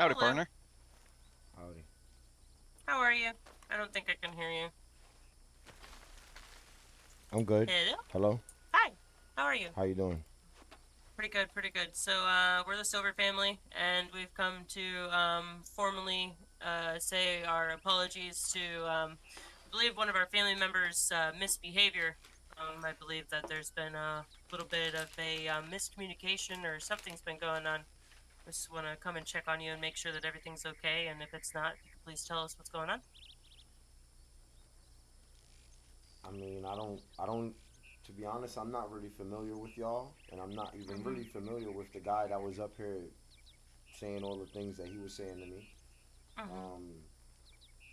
Howdy, Hello. partner. Howdy. How are you? I don't think I can hear you. I'm good. Hello? Hello. Hi. How are you? How you doing? Pretty good, pretty good. So, we're the Silver family, and we've come to, formally, say our apologies to, I believe one of our family members, misbehavior. I believe that there's been a little bit of a miscommunication or something's been going on. We just want to come and check on you and make sure that everything's okay, and if it's not, if you could please tell us what's going on. I mean, I don't. To be honest, I'm not really familiar with y'all, and I'm not even Mm-hmm. really familiar with the guy that was up here saying all the things that he was saying to me. Mm-hmm. Um,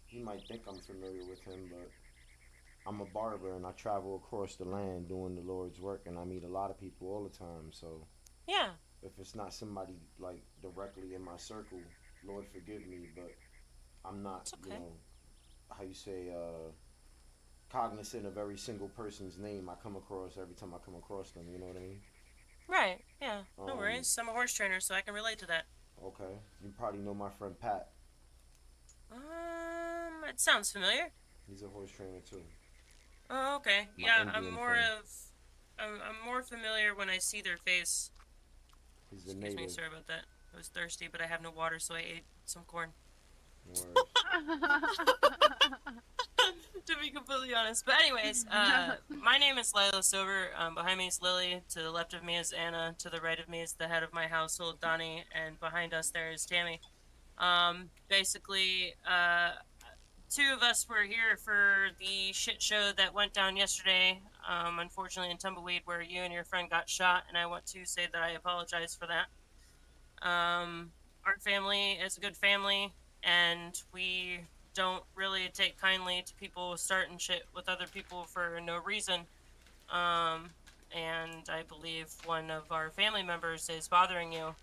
he might think I'm familiar with him, but I'm a barber and I travel across the land doing the Lord's work, and I meet a lot of people all the time. So Yeah, if it's not somebody like directly in my circle, Lord forgive me, but I'm not, it's okay. how you say, cognizant of every single person's name I come across every time I come across them. You know what I mean? Right, yeah, no Um, worries. I'm a horse trainer, so I can relate to that. okay. You probably know my friend Pat. It sounds familiar. He's a horse trainer too. Oh, okay. My Yeah, Indian friend. I'm more familiar when I see their face. He's a Excuse me, native. sorry about that. I was thirsty, but I have no water, so I ate some corn. No worries. To be completely honest. But anyways, my name is Lila Silver. Behind me is Lily. To the left of me is Anna. To the right of me is the head of my household, Donnie. And behind us there is Tammy. Basically, two of us were here for the shit show that went down yesterday. Unfortunately, in Tumbleweed, where you and your friend got shot, and I want to say that I apologize for that. Our family is a good family, and we don't really take kindly to people starting shit with other people for no reason. Um, and I believe one of our family members is bothering you,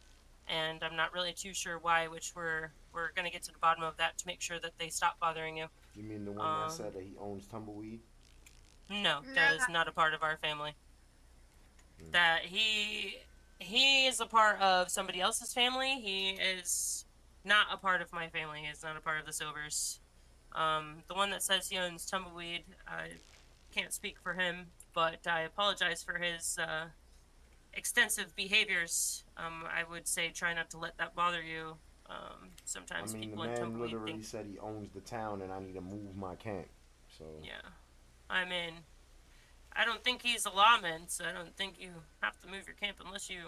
and I'm not really too sure why. Which we're gonna get to the bottom of that to make sure that they stop bothering you. You mean the one that Um, said that he owns tumbleweed? no, that Nah. is not a part of our family. Hmm. That he is a part of somebody else's family. He is not a part of my family. He is not a part of the Silvers. The one that says he owns Tumbleweed, I can't speak for him, but I apologize for his extensive behaviors. I would say try not to let that bother you. I Sometimes mean, the people in man Tumbleweed literally think, said he owns the town and I need to move my camp. So, yeah. I mean, I don't think he's a lawman, so I don't think you have to move your camp unless you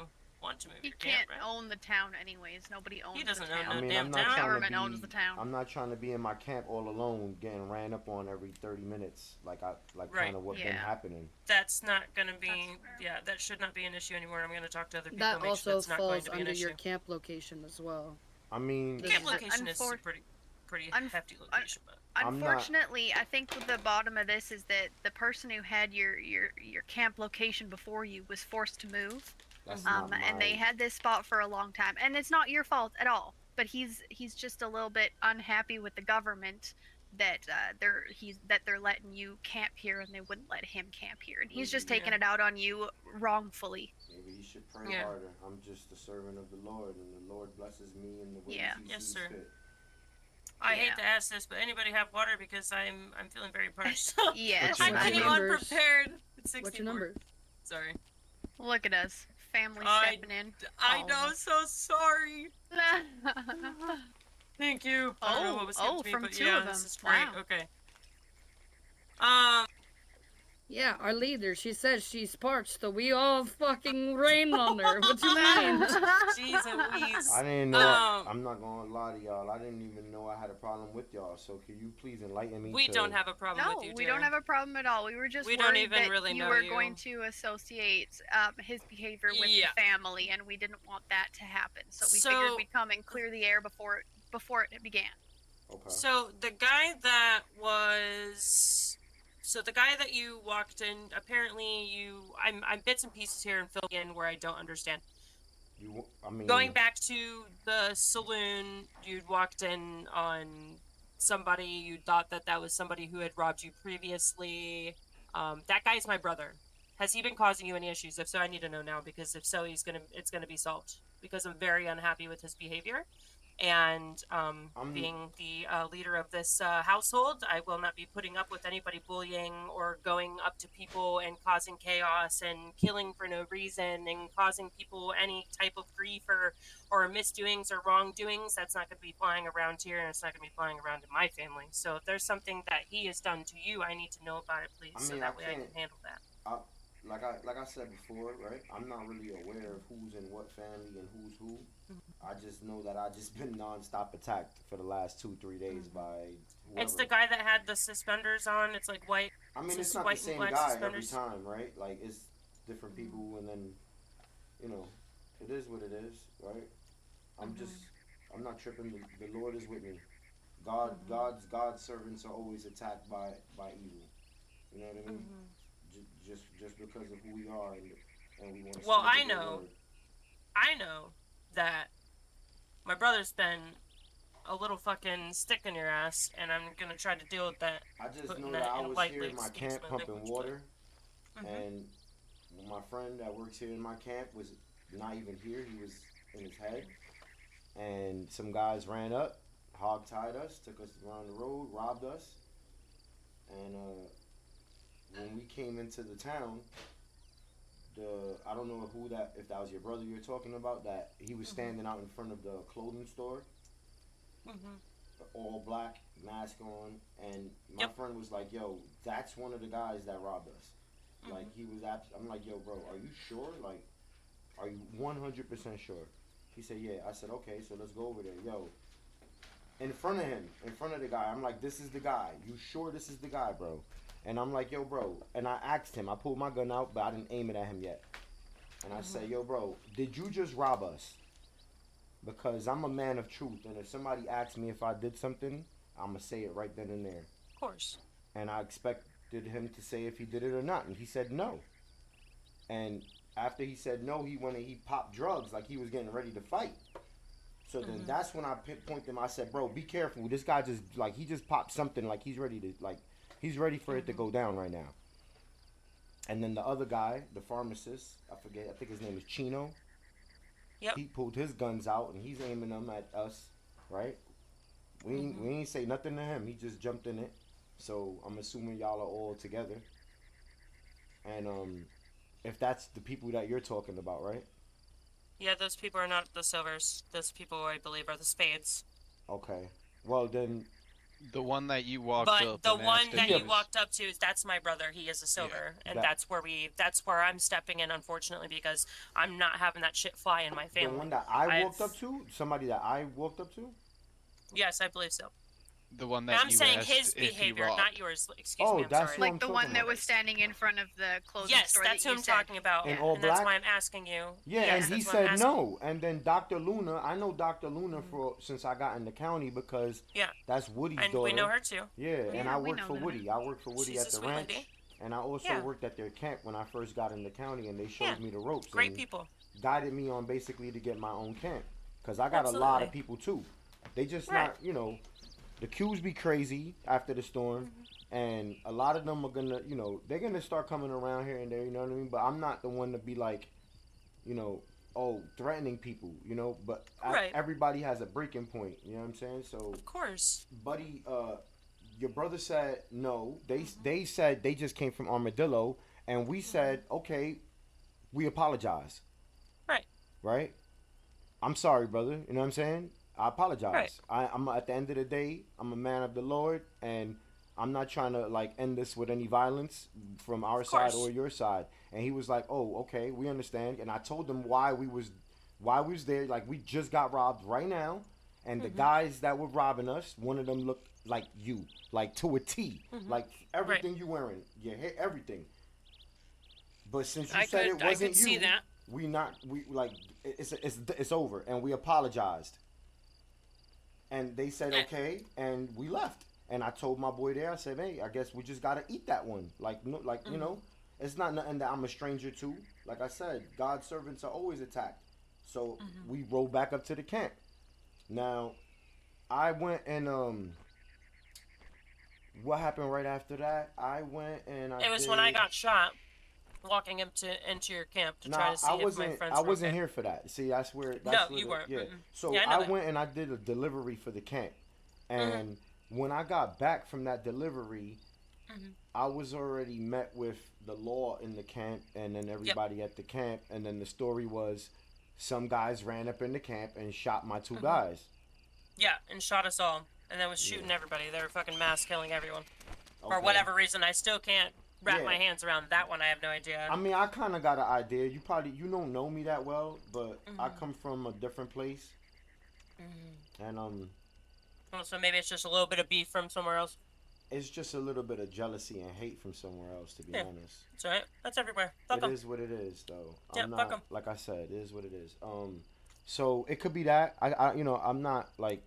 want to move He your camp, can't right? own the town anyways. Nobody He owns the doesn't own I no town. mean, damn I'm not The town. trying to government owns the be. town. I'm not trying to be in my camp all alone, getting ran up on every 30 minutes, like kind Right. of what been Yeah, happening. That's not gonna that's be. fair. Yeah, that should not be an issue anymore. I'm gonna talk to other people That and make sure also that's not going falls to be an under your issue. camp location as well. I mean, This Camp is location is a Unfor- pretty unf- hefty un- location, but I'm not. Unfortunately, I think the bottom of this is that the person who had your camp location before you was forced to move. That's mm-hmm. not And they my. had this spot for a long time, and it's not your fault at all. But he's just a little bit unhappy with the government that they're letting you camp here and they wouldn't let him camp here, and he's Maybe, just Yeah, taking it out on you wrongfully. maybe he should pray yeah, harder. I'm just a servant of the Lord, and the Lord blesses me in the ways Yeah, He yes, sees sir. fit. I hate yeah, to ask this, but anybody have water because I'm feeling very parched. yes. What's your I I came mean, numbers? unprepared. It's What's your 64. number? Sorry. look at us, family I stepping in. I All of know. us. So sorry. Thank you. I don't know what was given to me, From but two yeah, of this them. is great. Wow. Okay. Um. Yeah, our leader. She says she's parched, so we all fucking rain on her. What you mean? Jeez Louise. I didn't know. I'm not gonna lie to y'all. I didn't even know I had a problem with y'all. So can you please enlighten me We don't to? have a problem with No, you, we don't dear. have a problem at all. We were just We don't worried even that really you know were you. going to associate his behavior with Yeah. the family, and we didn't want that to happen. So we So- figured we'd come and clear the air before it began. Okay. So the guy that was. So the guy that you walked in, apparently I'm bits and pieces here and filling in where I don't understand. You. I mean, Going back to the saloon, you'd walked in on somebody. You thought that that was somebody who had robbed you previously. That guy's my brother. Has he been causing you any issues? If so, I need to know now because if so, it's gonna be solved. Because I'm very unhappy with his behavior, And I'm being the leader of this household, I will not be putting up with anybody bullying or going up to people and causing chaos and killing for no reason and causing people any type of grief or misdoings or wrongdoings. That's not going to be flying around here, and it's not going to be flying around in my family. So if there's something that he has done to you, I need to know about it, please, I so mean I that way I can't can handle that. I like I said before, right? I'm not really aware of who's in what family and who's who. I just know that I just been nonstop attacked for the last 2 3 days Mm-hmm. by It's the whoever. guy that had the suspenders on. It's like white, I mean, it's not the white and same black guy every suspenders. time, right? Like it's different Mm-hmm. people, and then you know, it is what it is, right? I'm just, Mm-hmm. I'm not tripping. The Lord is with me. Mm-hmm. God's servants are always attacked by evil. You know what I mean? Mm-hmm. Just because of who we are, and we want to Well, stand with their word. I know that my brother's been a little fucking stick in your ass, and I'm gonna try to deal with that, I just putting know that that I in was here lightly, in my excuse camp my pumping language, but water, mm-hmm. and my friend that works here in my camp was not even here. He was in his head, and some guys ran up, hog tied us, took us around the road, robbed us, and when we came into the town, the I don't know who that if that was your brother you're talking about that he was Mm-hmm. standing out in front of the clothing store, Mm-hmm. all black, mask on, and my Yep. friend was like, "Yo, that's one of the guys that robbed us." Like Mm-hmm. he was, I'm like, "Yo, bro, are you sure? Like, are you 100% sure?" He said, "Yeah." I said, "Okay, so let's go over there." Yo, in front of him, in front of the guy, I'm like, "This is the guy. You sure this is the guy, bro?" And I'm like, "Yo, bro," and I asked him. I pulled my gun out, but I didn't aim it at him yet. And I Mm-hmm. said, "Yo, bro, did you just rob us?" Because I'm a man of truth, and if somebody asks me if I did something, I'ma say it right then and there. Of course. And I expected him to say if he did it or not, and he said no. And after he said no, he went and he popped drugs like he was getting ready to fight. So then Mm-hmm. that's when I pinpointed him. I said, "Bro, be careful. This guy just like he just popped something like he's ready to like he's ready for it to Mm-hmm. go down right now." And then the other guy, the pharmacist, I forget, I think his name is Chino. Yep. He pulled his guns out and he's aiming them at us, right? Mm-hmm. We ain't say nothing to him. He just jumped in it. So I'm assuming y'all are all together. And if that's the people that you're talking about, right? Yeah, those people are not the silvers. Those people, I believe, are the spades. Okay. Well then, The one that you walked But up the and asked one if that he he you was. walked up to, that's my brother. He is a Yeah. silver, and that that's where I'm stepping in, unfortunately, because I'm not having that shit fly in my the one family. that I I've walked up to, somebody that I walked up to. Yes, I believe so. The one And that I'm you saying asked his if he behavior, not robbed. yours. Excuse me. Oh, I'm that's sorry. who I'm Like the talking one My that about. was brother's. standing in front of the clothing Yes, store that's that who you I'm said. talking about, In Yeah. all and that's black. why I'm asking you. Yeah, and Yes, he that's why I'm said asking. no. And then Dr. Luna, I know Dr. Luna Mm-hmm. for since I got in the county because Yeah, that's Woody's and we know daughter. her too. Yeah, Mm-hmm. and I Yeah, we worked know for Luna. Woody. I worked for Woody She's a at the sweet lady. ranch, and I also Yeah, worked at their camp when I first got in the county, and they yeah, showed me the ropes great and people. guided me on basically to get my own camp. Cause I got a lot of Absolutely. people too. They just Right. not, the queues be crazy after the storm, Mm-hmm. and a lot of them are gonna, they're gonna start coming around here and there. You know what I mean? But I'm not the one to be like, you know, oh, threatening people. But Right. everybody has a breaking point. You know what I'm saying? So, Of course. buddy, your brother said no. Mm-hmm. They said they just came from Armadillo, and we Mm-hmm. said okay, we apologize, Right. right? I'm sorry, brother. You know what I'm saying? I Right. apologize. I'm at the end of the day, I'm a man of the Lord, and I'm not trying to like end this with any violence from our Of side or course. your side. And he was like, "Oh, okay, we understand." And I told him why we was there. Like we just got robbed right now, and the Mm-hmm. guys that were robbing us, one of them looked like you, like to a T, Mm-hmm. like Right. everything you wearing, your hair, everything. But since you said it I could wasn't see you, that. we like it's over, and we apologized. And they said Eh, okay, and we left. And I told my boy there, I said, "Hey, I guess we just gotta eat that one." Like, no, like mm-hmm. it's not nothing that I'm a stranger to. Like I said, God's servants are always attacked. So Mm-hmm. we rolled back up to the camp. Now, I went and what happened right after that? I went and I It was when I did. got shot. walking into your camp to Nah, try to see I if my wasn't. friends I were wasn't okay. here for that. See, that's where. No, That's where. you weren't. Yeah. Mm-mm. So Yeah, I know I that. went and I did a delivery for the camp, Mm-hmm. and when I got back from that delivery, Mm-hmm. I was already met with the law in the camp, and then Yep. everybody at the camp, and then the story was, some guys ran up in the camp and shot my two Mm-hmm. guys. Yeah, and shot us all, and then was Yeah. shooting everybody. They were fucking mass killing everyone. For Okay. whatever reason, I still can't wrap Yeah. my hands around that one. I have no idea. I mean, I kind of got an idea. You don't know me that well, but I Mm-hmm. come from a different place, Mm-hmm. and Well, so maybe it's just a little bit of beef from somewhere else. it's just a little bit of jealousy and hate from somewhere else, to be Yeah. honest. It's alright. That's everywhere. Fuck It 'em. is what it is, though. Yeah, I'm fuck not 'em. like I said. It is what it is. So it could be that I'm not like.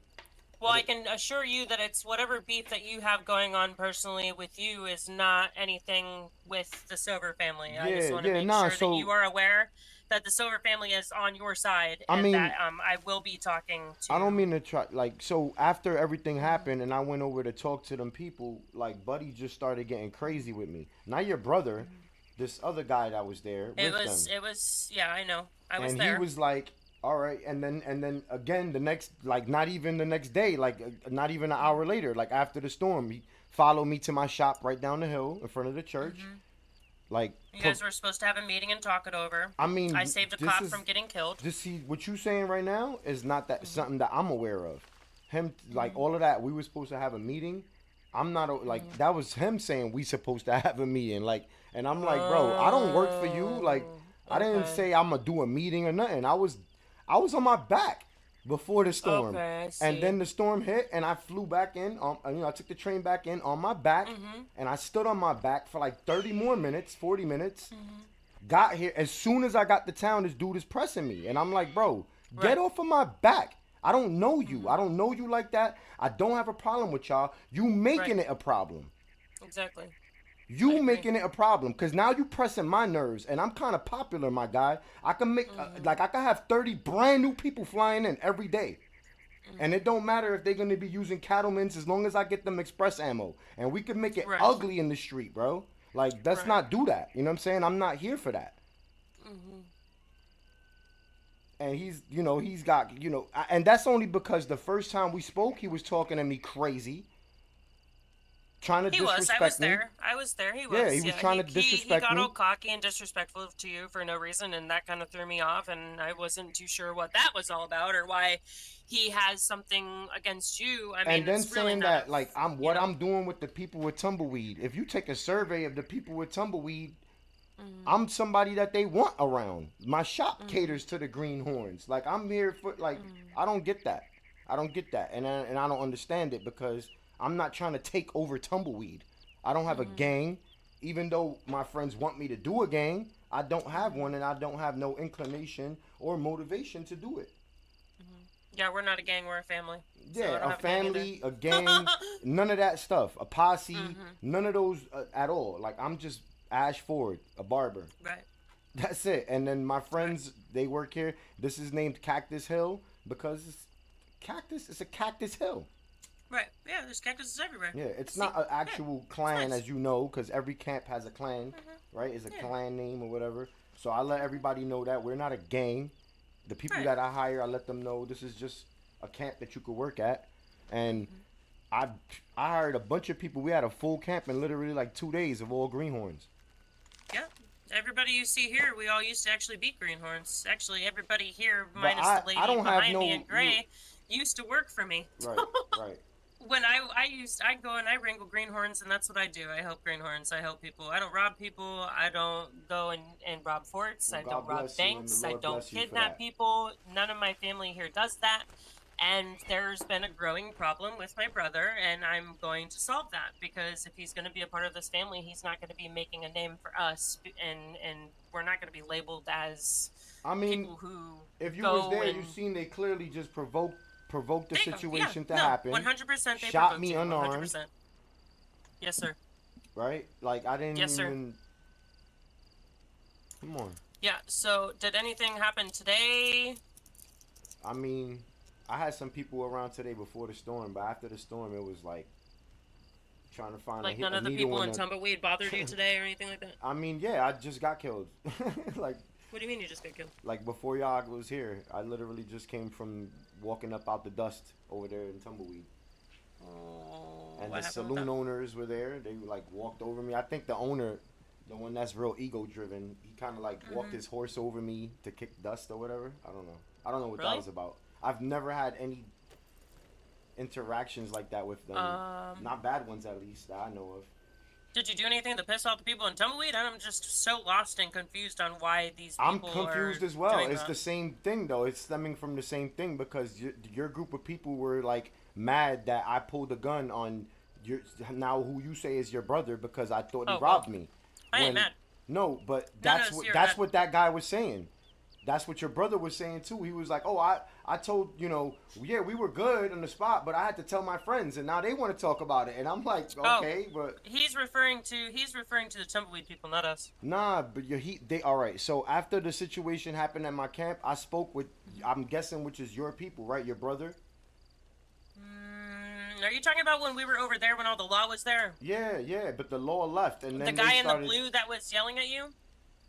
Well, I can assure you that it's whatever beef that you have going on personally with you is not anything with the Silver family. I just Yeah, want to yeah, make nah. sure So that you are aware that the Silver family is on your side, I and mean, that I will be talking to. I don't mean to try. Like, so after everything happened, and I went over to talk to them people, like Buddy just started getting crazy with me. Not your brother, this other guy that was there It with was. them, It was. Yeah, I know. I was and there. he was like, "All right," and then again the next, like not even the next day, like not even an hour later, like after the storm, he followed me to my shop right down the hill in front of the church, like. You guys were supposed to have a meeting and talk it over. I mean, I saved a this cop is- from getting killed. Just see what you saying right now is not that something that I'm aware of. Him like all of that. We were supposed to have a meeting. I'm not like that was him saying we supposed to have a meeting. Like, and I'm like, bro, I don't work for you. Like, I didn't Okay. say I'm gonna do a meeting or nothing. I was on my back before the storm, Okay, I see. and then the storm hit, and I flew back in. I took the train back in on my back, and I stood on my back for like 30 more minutes, 40 minutes. Got here as soon as I got to town. This dude is pressing me, and I'm like, bro, get Right. off of my back. I don't know you. I don't know you like that. I don't have a problem with y'all. You making Right. it a problem. Exactly. I You agree. making it a problem because now you pressing my nerves, and I'm kind of popular, my guy. I can make like I can have 30 brand new people flying in every day, and it don't matter if they're gonna be using cattlemen's as long as I get them express ammo, and we can make it Right. ugly in the street, bro. Like let's Right. not do that. You know what I'm saying? I'm not here for that. And he's got, and that's only because the first time we spoke, he was talking to me crazy, trying to He was. disrespect I was me. there. I was there. He was. Yeah, he was trying to disrespect He got me. all cocky and disrespectful to you for no reason, and that kind of threw me off. And I wasn't too sure what that was all about, or why he has something against you. I mean, And then it's really saying not that, a- like, you know. I'm doing with the people with tumbleweed. If you take a survey of the people with tumbleweed, Mm-hmm. I'm somebody that they want around. My shop caters to the greenhorns. Like, I'm here for, like, Mm-hmm. I don't get that. I don't get that. And I don't understand it because I'm not trying to take over tumbleweed. I don't have Mm-hmm. a gang. Even though my friends want me to do a gang, I don't have one, and I don't have no inclination or motivation to do it. Yeah, we're not a gang. We're a family. So I Yeah, don't a have a gang either. family, a gang, none of that stuff. A posse, Mm-hmm. none of those at all. Like, I'm just Ash Ford, a barber. Right. That's it. And then my friends, they work here. This is named Cactus Hill because it's a Cactus Hill. Right. Yeah, there's cactuses everywhere. Yeah, it's See? not an actual clan, nice. as you know, because every camp has a clan, right? It's a Yeah. clan name or whatever. So I let everybody know that we're not a gang. The people Right. that I hire, I let them know this is just a camp that you could work at. And I hired a bunch of people. We had a full camp in literally like 2 days of all greenhorns. Yeah. Everybody you see here, we all used to actually be greenhorns. Actually, everybody here, But minus I the lady don't have behind me no- in gray, used to work for me. Right, right. When I go and I wrangle greenhorns, and that's what I do. I help greenhorns. I help people. I don't rob people. I don't go and rob forts. Well, I God don't rob bless you, and the banks. I Lord don't bless you for kidnap that. people. None of my family here does that. And there's been a growing problem with my brother, and I'm going to solve that because if he's going to be a part of this family, he's not going to be making a name for us, and we're not going to be labeled as I mean, people who if you go was there, and you seen they clearly just provoked the They- situation yeah, to no, happen. 100%. They Shot provoked me you, unarmed. 100%. Yes, sir. Right? Like, I didn't Yes, sir. even... Come on. Yeah. So, did anything happen today? I mean, I had some people around today before the storm, but after the storm, it was like trying to find Like a, none a of the needle people in in a- Tumbleweed bothered you today or anything like that? I mean, yeah, I just got killed. like What do you mean you just got killed? like before y'all was here, I literally just came from walking up out the dust over there in Tumbleweed. Oh, And what the happened with saloon that? owners were there. They like walked over me. I think the owner, the one that's real ego driven, he kind of like walked his horse over me to kick dust or whatever. I don't know. I don't know what that Really? was about. I've never had any interactions like that with them. Not bad ones, at least, that I know of. Did you do anything to piss off the people in Tumbleweed? I'm just so lost and confused on why these people I'm confused are as well. doing It's that. the same thing though. It's stemming from the same thing because your group of people were like mad that I pulled a gun on your now who you say is your brother because I thought he Oh, robbed well, me. I ain't mad. No, but No, that's no, what you're that's mad. what that guy was saying. That's what your brother was saying too. He was like, "Oh, I told yeah, we were good on the spot, but I had to tell my friends, and now they want to talk about it." And I'm like, "Okay, but He's referring to the Tumbleweed people, not us. nah." But they all right. So after the situation happened at my camp, I spoke with I'm guessing which is your people, right? Your brother. Are you talking about when we were over there when all the law was there? Yeah. But the law left, and then The they guy in started, the blue that was yelling at you?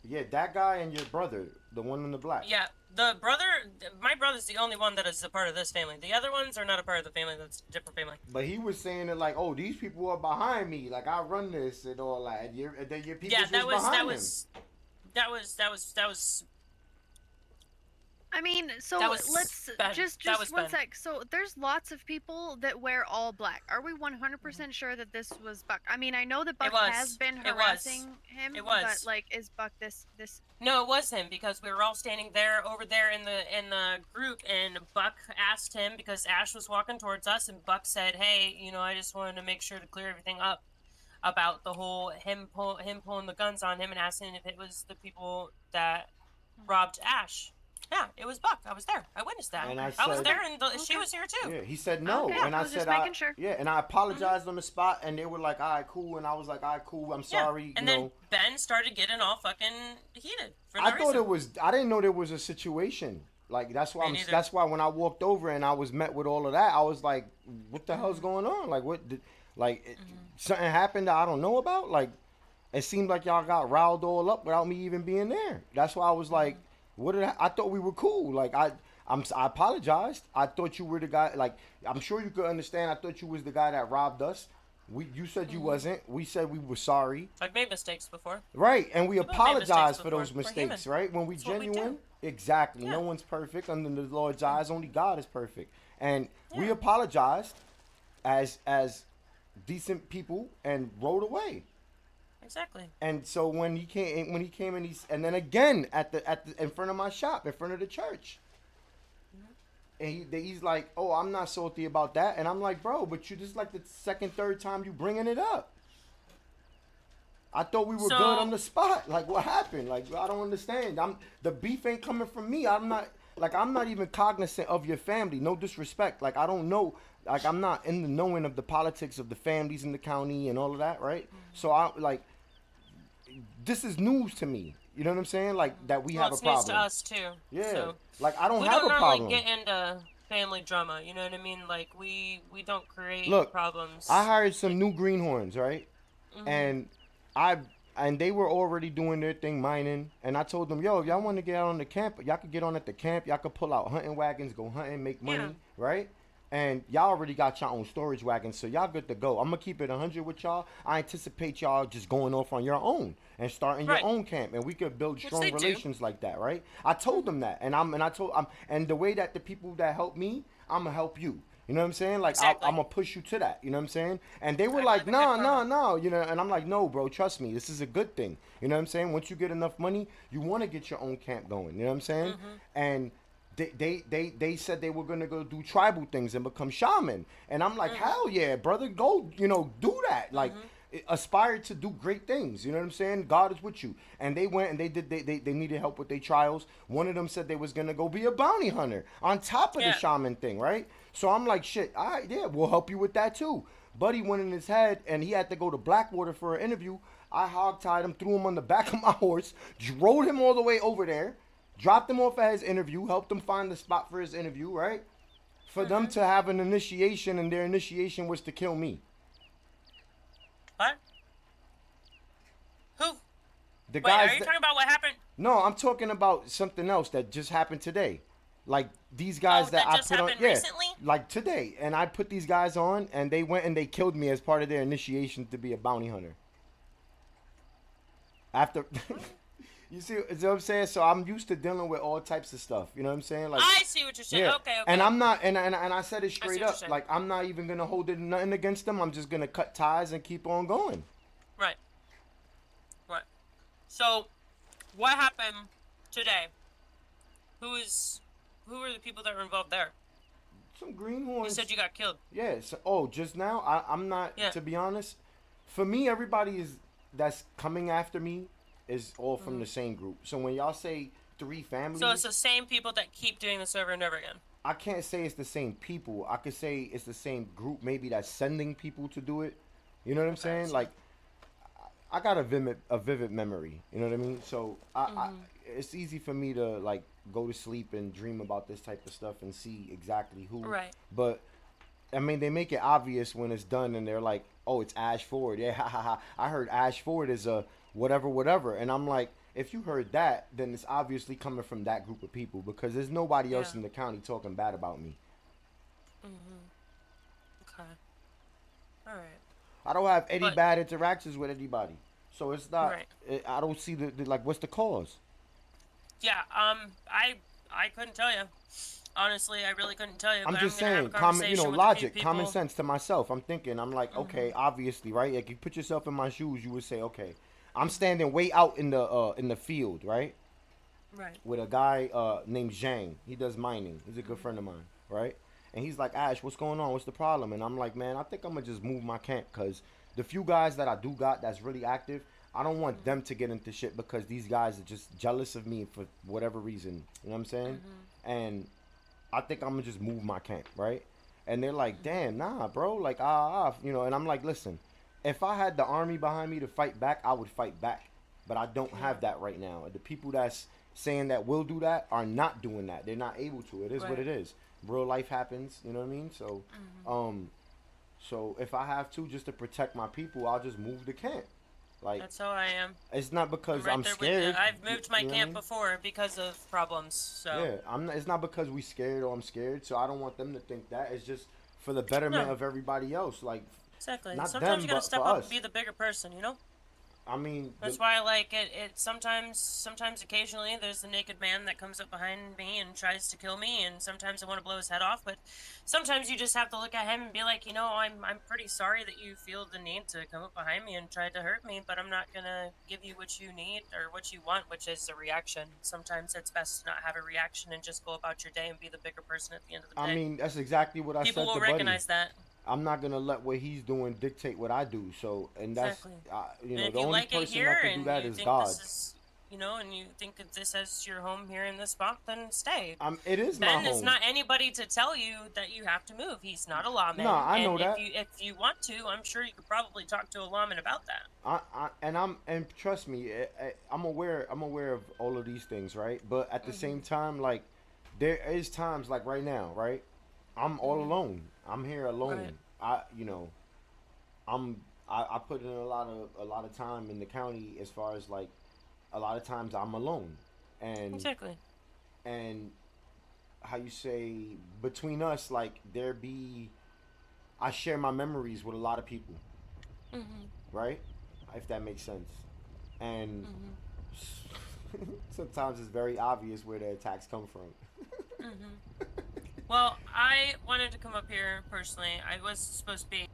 Yeah, that guy and your brother, the one in the black. Yeah, my brother's the only one that is a part of this family. The other ones are not a part of the family, that's a different family. But he was saying it like, "Oh, these people are behind me. Like I run this and all that." And then your people Yeah, behind that was I mean, so That was let's Ben. just That was one Ben. sec. So there's lots of people that wear all black. Are we 100% sure that this was Buck? I mean, I know that Buck was. has been It was. harassing him, It was. but like, is Buck this? No, it was him because we were all standing there over there in the group, and Buck asked him because Ash was walking towards us, and Buck said, "Hey, I just wanted to make sure to clear everything up about the whole him pulling the guns on him and asking if it was the people that robbed Ash." Yeah, it was Buck. I was there. I witnessed that. And I was said- there, and she was here too. Yeah, he said no, Okay, and I I was said just making sure. yeah, and I apologized on the spot, and they were like, "All right, cool," and I was like, "All right, cool, I'm sorry." And you then know, Ben started getting all fucking heated. For no I thought reason. it was. I didn't know there was a situation. Like that's why Me neither. that's why when I walked over and I was met with all of that, I was like, "What the hell's going on? Like what? Something happened that I don't know about? Like it seemed like y'all got riled all up without me even being there. That's why I was like, "What did I thought we were cool? Like I apologized. I thought you were the guy. Like I'm sure you could understand. I thought you was the guy that robbed us. You said you wasn't. We said we were sorry. I've made mistakes before. Right, and we People have made apologize mistakes for those before. We're mistakes, human. right? When we That's what we genuine, do. exactly. Yeah. No one's perfect under the Lord's eyes. Only God is perfect, and we Yeah. apologized as decent people and rode away. Exactly. And so when he came and then again at the in front of my shop, in front of the church. And he's like, "Oh, I'm not salty about that." And I'm like, "Bro, but this is like the second, third time you bringing it up. I thought we were So- good on the spot. Like, what happened? Like, I don't understand. The beef ain't coming from me. I'm not even cognizant of your family. No disrespect. Like, I don't know. Like, I'm not in the knowing of the politics of the families in the county and all of that, right? So this is news to me. You know what I'm saying? Like that we Well, have a it's news problem. to us too. Yeah. So, Like I don't we have don't a normally problem. get into family drama. You know what I mean? Like we don't create Look, problems. I hired some new greenhorns, right? Mm-hmm. And they were already doing their thing, mining. And I told them, "Yo, if y'all want to get out on the camp, y'all could get on at the camp. Y'all could pull out hunting wagons, go hunting, make money, Yeah. right? And y'all already got your own storage wagons, so y'all good to go. I'm gonna keep it 100 with y'all. I anticipate y'all just going off on your own and starting Right. your own camp, and we could build Which strong they do. relations like that, right? I told them that, and the way that the people that help me, I'm gonna help you. You know what I'm saying? Like Exactly. I'm gonna push you to that. You know what I'm saying? And they were I like, believe in good karma. no, you know. And I'm like, no, bro, trust me, this is a good thing. You know what I'm saying? Once you get enough money, you want to get your own camp going. You know what I'm saying? And they said they were gonna go do tribal things and become shaman. And I'm like, hell yeah, brother, go, do that. Like aspire to do great things. You know what I'm saying? God is with you. And they went and they needed help with their trials. One of them said they was gonna go be a bounty hunter on top of the Yeah. shaman thing, right? So I'm like, shit, all right, yeah, we'll help you with that too. Buddy went in his head and he had to go to Blackwater for an interview. I hogtied him, threw him on the back of my horse, rode him all the way over there, dropped him off at his interview, helped him find the spot for his interview, right? For them to have an initiation, and their initiation was to kill me. What? Who? The Wait, guys are you that- talking about what happened? No, I'm talking about something else that just happened today. Like these guys that I just put on, happened yeah, recently? like today, and I put these guys on, and they went and they killed me as part of their initiation to be a bounty hunter. After, you see what I'm saying? So I'm used to dealing with all types of stuff. You know what I'm saying? Like, I see what you're saying. yeah. Okay. And I'm not, and I said it see straight what you're up. saying. Like I'm not even gonna hold it nothing against them. I'm just gonna cut ties and keep on going. Right. Right. So, what happened today? Who were the people that were involved there? Some greenhorns. You said you got killed. Yeah. So, just now, I'm not. Yeah. To be honest, for me, everybody that's coming after me is all from the same group. So when y'all say 3 families, So it's the same people that keep doing this over and over again. I can't say it's the same people. I could say it's the same group, maybe that's sending people to do it. You know what I'm saying? so- Like, I got a vivid memory. You know what I mean? So it's easy for me to like go to sleep and dream about this type of stuff and see exactly who. Right. But I mean, they make it obvious when it's done, and they're like, "Oh, it's Ash Ford." Yeah, ha ha ha. I heard Ash Ford is a whatever, and I'm like, if you heard that, then it's obviously coming from that group of people because there's nobody else Yeah. in the county talking bad about me. Okay. All right. I don't have any But- bad interactions with anybody, so it's not. Right. I don't see the like. What's the cause? Yeah. I couldn't tell you. Honestly, I really couldn't tell you. I'm but just I'm gonna saying, have a common, you know, conversation with a few logic, people. common sense to myself. I'm thinking, I'm like, okay, obviously, right? Like you put yourself in my shoes, you would say, okay, I'm standing way out in the field, right? Right. With a guy named Zhang. He does mining. He's a good friend of mine, right? And he's like, Ash, what's going on? What's the problem? And I'm like, man, I think I'm gonna just move my camp because the few guys that I do got that's really active, I don't want them to get into shit because these guys are just jealous of me for whatever reason. You know what I'm saying? And I think I'm gonna just move my camp, right? And they're like, damn, nah, bro, like, you know. And I'm like, listen, if I had the army behind me to fight back, I would fight back. But I don't have that right now. The people that's saying that will do that are not doing that. They're not able to. It is what Right. it is. Real life happens. You know what I mean? So, so if I have to just to protect my people, I'll just move the camp. Like, That's how I am. it's not because Right I'm there with you. scared. I've moved my you know what I camp mean? before because of problems. So. Yeah, I'm not, it's not because we scared or I'm scared, so I don't want them to think that. It's just for the betterment No. of everybody else. Like, Exactly. Not Sometimes them, you gotta but step for up us. and be the bigger person, you know? I mean, That's why I like it. Sometimes occasionally there's the naked man that comes up behind me and tries to kill me, and sometimes I want to blow his head off, but sometimes you just have to look at him and be like, you know, I'm pretty sorry that you feel the need to come up behind me and try to hurt me, but I'm not gonna give you what you need or what you want, which is a reaction. Sometimes it's best to not have a reaction and just go about your day and be the bigger person at the end of the day. I mean, that's exactly what I People said will to Buddy. recognize that. I'm not gonna let what he's doing dictate what I do. So, and that's Exactly. you know, And if the you only like it person here that can do and that you is think God. this is, you know, and you think that this is your home here in this spot, then stay. It is my Ben home. is not anybody to tell you that you have to move. He's not a lawman. Nah, I know and that. If you want to, I'm sure you could probably talk to a lawman about that. And trust me, I'm aware of all of these things, right? But at the same time, like, there is times like right now, right? I'm all alone. I'm here alone. Right. I put in a lot of time in the county as far as like a lot of times I'm alone, and Exactly. and how you say between us, like I share my memories with a lot of people, right? If that makes sense, and sometimes it's very obvious where the attacks come from. Well, I wanted to come up here personally. I was supposed to be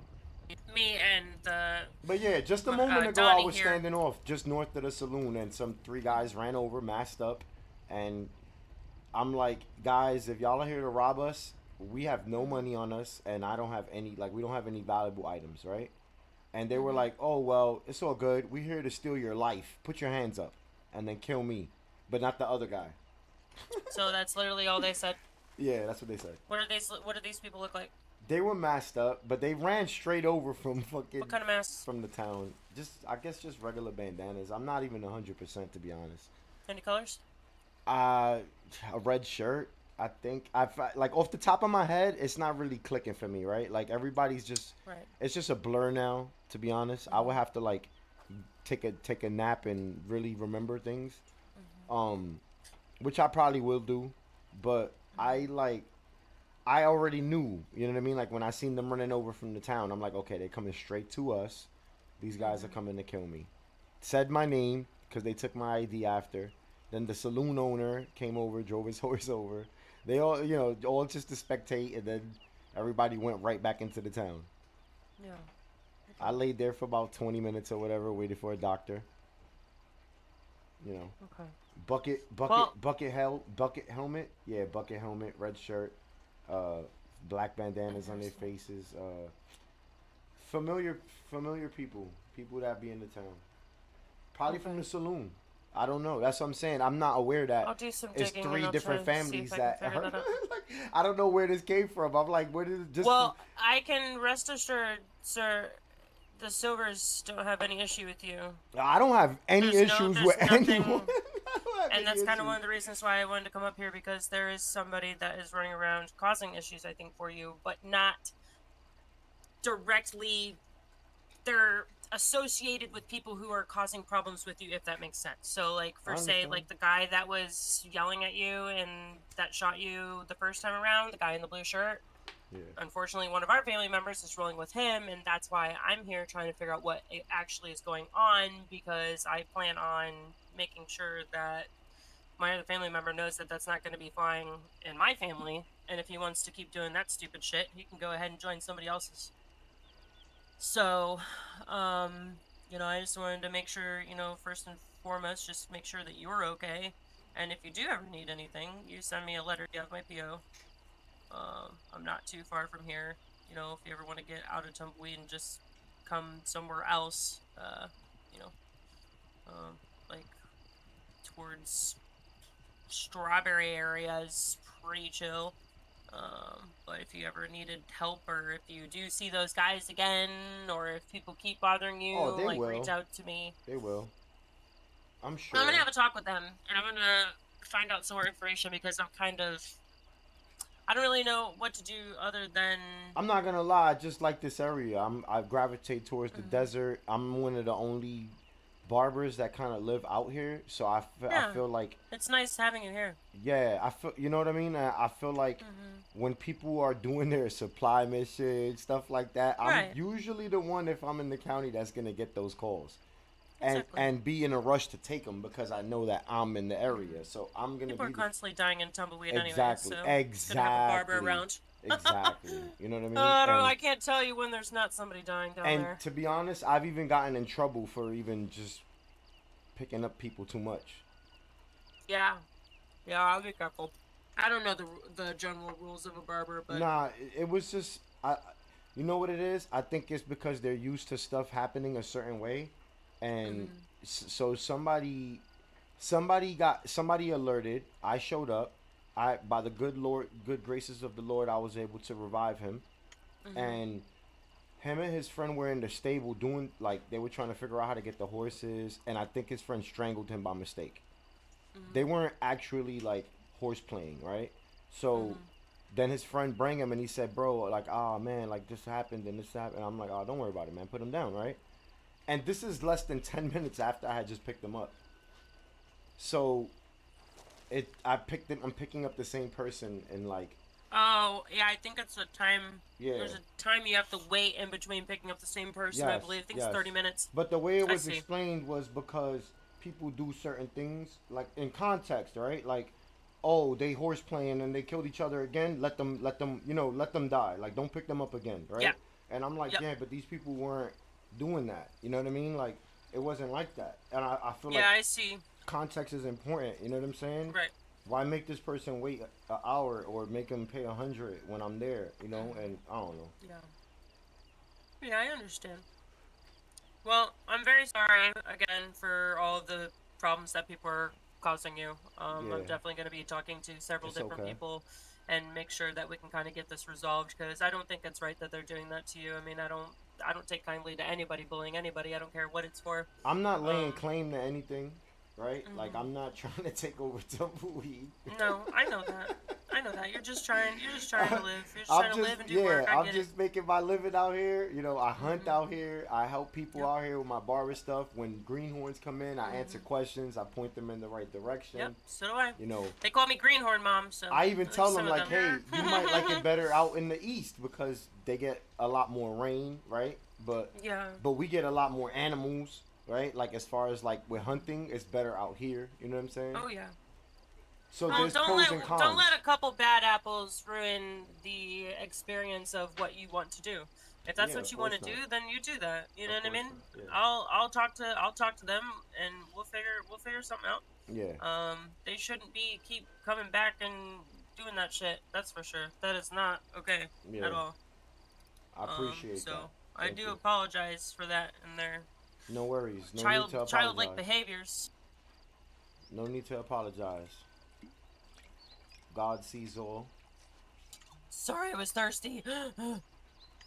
me and the. But yeah, just a moment ago, I Donnie was here. standing off just north of the saloon, and some 3 guys ran over, masked up, and I'm like, guys, if y'all are here to rob us, we have no money on us, and I don't have any, like, we don't have any valuable items, right? And they were like, oh, well, it's all good. We're here to steal your life. Put your hands up, and then kill me, but not the other guy. So that's literally all they said. Yeah, that's what they said. What do these people look like? They were masked up, but they ran straight over from fucking What kind of masks? from the town. I guess just regular bandanas. I'm not even 100% to be honest. Any colors? A red shirt, like off the top of my head, it's not really clicking for me, right? Like everybody's just, Right. it's just a blur now. To be honest, I would have to like take a nap and really remember things, um, which I probably will do. But I already knew, you know what I mean? Like when I seen them running over from the town, I'm like, okay, they're coming straight to us. These guys are coming to kill me. Said my name because they took my ID after. Then the saloon owner came over, drove his horse over. They all, all just to spectate, and then everybody went right back into the town. Yeah. I laid there for about 20 minutes or whatever, waited for a doctor. You know, Okay. bucket helmet. Yeah, bucket helmet, red shirt, uh, black bandanas on their faces. Familiar people that be in the town. Probably from the saloon. I don't know. That's what I'm saying. I'm not aware that I'll do some it's digging and 3 I'll different try to see families if I can that. figure that out. Like, I don't know where this came from. I'm like, where did it just? Well, I can rest assured, sir, the Silvers don't have any issue with you. I don't have any issues with nothing, anyone. and that's kind of one of the reasons why I wanted to come up here, because there is somebody that is running around causing issues, I think, for you, but not directly. They're associated with people who are causing problems with you, if that makes sense. So, like, for say, like the guy that was yelling at you and that shot you the first time around, the guy in the blue shirt. Yeah. Unfortunately, one of our family members is rolling with him, and that's why I'm here trying to figure out what actually is going on, because I plan on making sure that my other family member knows that that's not going to be flying in my family, and if he wants to keep doing that stupid shit, he can go ahead and join somebody else's. So, I just wanted to make sure, first and foremost, just make sure that you're okay, and if you do ever need anything, you send me a letter. You have my PO. I'm not too far from here. If you ever want to get out of Tumbleweed and just come somewhere else, like towards Strawberry area is pretty chill. But if you ever needed help, or if you do see those guys again, or if people keep bothering you, they will. reach out to me. They will. I'm sure. I'm gonna have a talk with them, and I'm gonna find out some more information, because I don't really know what to do other than. I'm not gonna lie, I just like this area. I gravitate towards the desert. I'm one of the only barbers that kind of live out here, so I feel like it's nice having you here. Yeah, I feel, you know what I mean. I feel like when people are doing their supply mission, stuff like that, I'm usually the one, if I'm in the county, that's gonna get those calls. And be in a rush to take them, because I know that I'm in the area, so I'm gonna. People are constantly dying in Tumbleweed anyway, exactly, so exactly. gonna have a barber around. Exactly, you know what I mean. I can't tell you when there's not somebody dying down there. And to be honest, I've even gotten in trouble for even just picking up people too much. Yeah, I'll be careful. I don't know the general rules of a barber, but nah, it was just you know what it is. I think it's because they're used to stuff happening a certain way. And so somebody alerted. I showed up. By the good graces of the Lord, I was able to revive him. And him and his friend were in the stable doing, like, they were trying to figure out how to get the horses, and I think his friend strangled him by mistake. They weren't actually like horse playing, right? So then his friend bring him, and he said, bro, like, oh man, like this happened and this happened. And I'm like, oh, don't worry about it, man. Put him down, right? And this is less than 10 minutes after I had just picked them up. So I'm picking up the same person in like. Oh, yeah, I think it's a time. Yeah. There's a time you have to wait in between picking up the same person, I believe. I think it's 30 minutes. But the way it was explained was because people do certain things, like in context, right? Like, oh, they horse playing and they killed each other again. Let them, let them die. Like, don't pick them up again, right? Yeah. And I'm like, yeah, but these people weren't doing that. You know what I mean? Like, it wasn't like that. And I feel like I see. Context is important. You know what I'm saying? Right. Why make this person wait an hour or make them pay 100 when I'm there? You know, and I don't know. Yeah, I understand. Well, I'm very sorry again for all of the problems that people are causing you. I'm definitely going to be talking to several different people and make sure that we can kind of get this resolved, because I don't think it's right that they're doing that to you. I mean, I don't take kindly to anybody bullying anybody. I don't care what it's for. I'm not laying claim to anything. right? Like I'm not trying to take over Tumbleweed. No, I know that. I know that. You're just trying to live. You're just I'm trying to just live and do work. I I'm get just it. making my living out here. You know, I hunt out here. I help people Yep. out here with my barber stuff. When greenhorns come in, I answer questions. I point them in the right direction. Yep, so do I. You know, They call me Greenhorn Mom, so I even at tell least them some of like, hey, them. you might like it better out in the east because they get a lot more rain, right? But Yeah. we get a lot more animals, right? Like as far as like with hunting, it's better out here. You know what I'm saying? Oh yeah. So Well, there's pros and cons. don't let a couple bad apples ruin the experience of what you want to do. If that's Yeah, what of you want to course do, not. then you do that. You know Of what I course mean? not, yeah. I'll talk to them and we'll figure something out. Yeah. They shouldn't be keep coming back and doing that shit. That's for sure. That is not okay Yeah. at all. I appreciate So that. I Thank do you. apologize for that and their No worries. No need to childlike apologize. behaviors. No need to apologize. God sees all. Sorry, I was thirsty.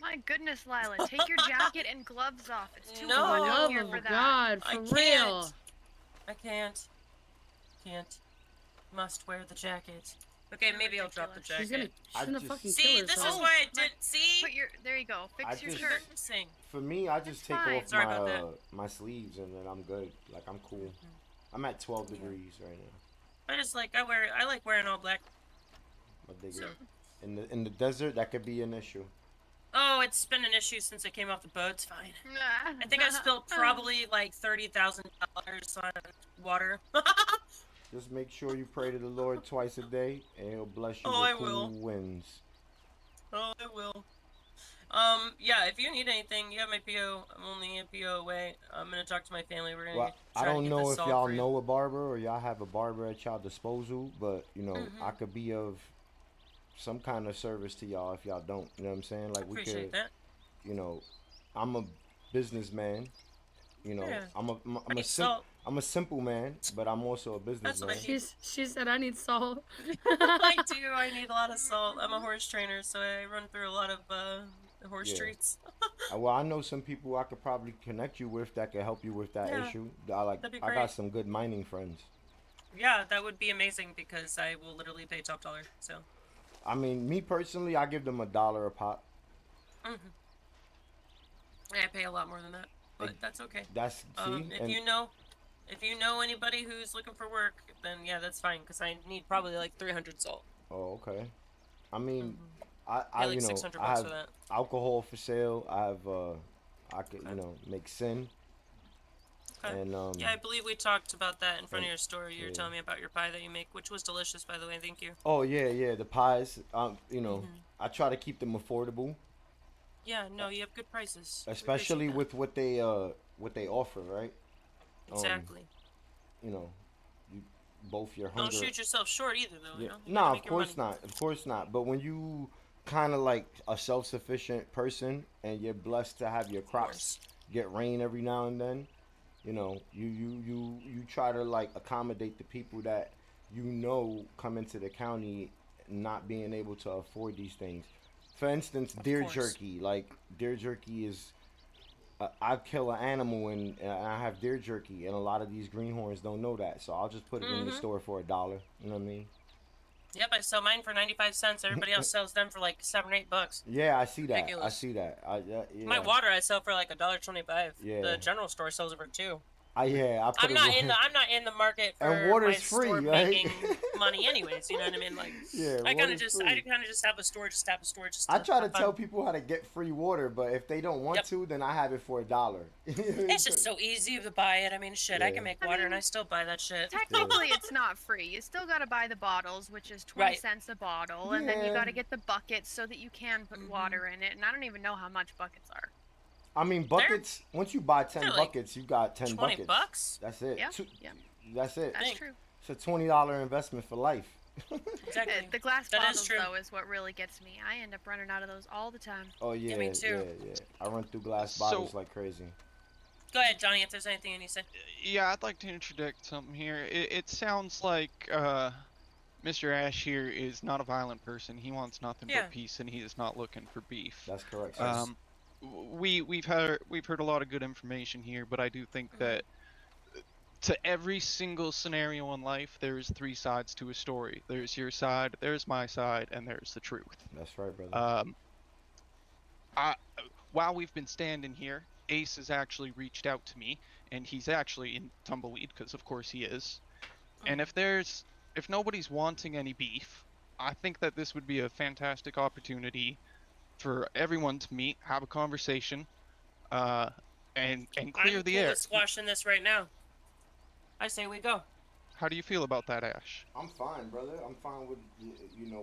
My goodness, Lila, take your jacket and gloves off. It's too No. hot out Oh here for that. God, I for can't. real. I can't. Must wear the jacket. Okay, You're maybe I'll drop the ridiculous. jacket. She's gonna just- fucking See, kill this herself. is why I My- did. See, There you go. I Fix your just- shirt. embarrassing. For me, I just It's take fine. off Sorry my about that. my sleeves and then I'm good. Like I'm cool. I'm at 12 degrees right now. I just like I like wearing all black. I dig So. it. In the desert, that could be an issue. Oh, it's been an issue since I came off the boat. It's fine. I think I spilled probably like $30,000 on water. Just make sure you pray to the Lord twice a day, and He'll bless you Oh, with I will. cool winds. Oh, I will. Yeah, if you need anything, you have my PO. I'm only a PO away. I'm gonna talk to my family. We're gonna Well, try I to don't get know this if solved y'all for you. know a barber or y'all have a barber at y'all disposal, but you know, I could be of some kind of service to y'all if y'all don't. You know what I'm saying? Like we Appreciate could, that. you know, I'm a businessman. You know, Yeah. I'm I need salt. I'm a simple man, but I'm also a That's businessman. what I need. She said I need salt. I do. I need a lot of salt. I'm a horse trainer, so I run through a lot of horse Yeah. treats. Well, I know some people I could probably connect you with that could help you with that Yeah, issue. that'd be I got great. some good mining friends. Yeah, that would be amazing because I will literally pay top dollar. So. I mean, me personally, I give them $1 a pop. I pay a lot more than that, but that's okay. That's If you know anybody who's looking for work, then yeah, that's fine. Cause I need probably like 300 salt. Oh, okay. I mean, Yeah, I like you know, 600 I bucks have for that. alcohol for sale. I have I could you know make sin. Okay. And Yeah, I believe we talked about that in front of and- your store. You were yeah. telling me about your pie that you make, which was delicious, by the way. Thank you. Oh yeah, the pies. You know, Mm-hmm. I try to keep them affordable, Yeah, no, you have good prices. We especially appreciate with what they offer, right? that. Exactly. You know, you both your Don't hunger. shoot yourself short either, though. You Yeah. know? You No, gotta of make your course money. not. Of course not. But when you kind of like a self-sufficient person and you're blessed to have your crops get rain every now and then, you know, you try to like accommodate the people that you know come into the county not being able to afford these things. For instance, deer course. jerky. Like deer jerky is I kill an animal and I have deer jerky, and a lot of these greenhorns don't know that, so I'll just put it in the store for $1. You know what I mean? Yep, I sell mine for 95 cents. Everybody else sells them for like $7 or $8. Yeah, I see that. I Ridiculous. see that. Yeah. My water I sell for like $1.25. Yeah. The general store sells it for $2. I put I'm it not in- in the market for And water's my free, store right? making money anyways. You know what I mean? Like, Yeah, I kind water's of just free. have a store, just have a store. Just I try to have fun. tell people how to get free water, but if they don't want Yep. to, then I have it for $1. It's just so easy to buy it. I mean, shit, I Yeah. can make I water mean, and I still buy that shit. Technically, it's not free. You still gotta buy the bottles, which is 20 Right. cents a bottle, and then you Yeah. gotta get the buckets so that you can put water in it. And I don't even know how much buckets are. I mean, buckets. Once you buy 10 they're like buckets, you got 10 20 buckets. bucks? That's it. Yeah, Two- yeah. That's it. That's Think. true. It's a $20 investment for life. Exactly. The glass That is bottles, true. though, is what really gets me. I end up running out of those all the time. Oh yeah, me too. yeah. I run through glass So- bottles like crazy. Go ahead, Johnny, if there's anything you need to say. Yeah, I'd like to interject something here. It sounds like Mr. Ash here is not a violent person. He wants nothing Yeah. but peace, and he is not looking for beef. That's correct. Sis. We've heard a lot of good information here, but I do think that to every single scenario in life, there's three sides to a story. There's your side, there's my side, and there's the truth. That's right, brother. Um, I, while we've been standing here, Ace has actually reached out to me, and he's actually in Tumbleweed, because of course he is. And if nobody's wanting any beef, I think that this would be a fantastic opportunity for everyone to meet, have a conversation, uh, and clear I'm the cool air. with squashing this right now. I say we go. How do you feel about that, Ash? I'm fine, brother. I'm fine with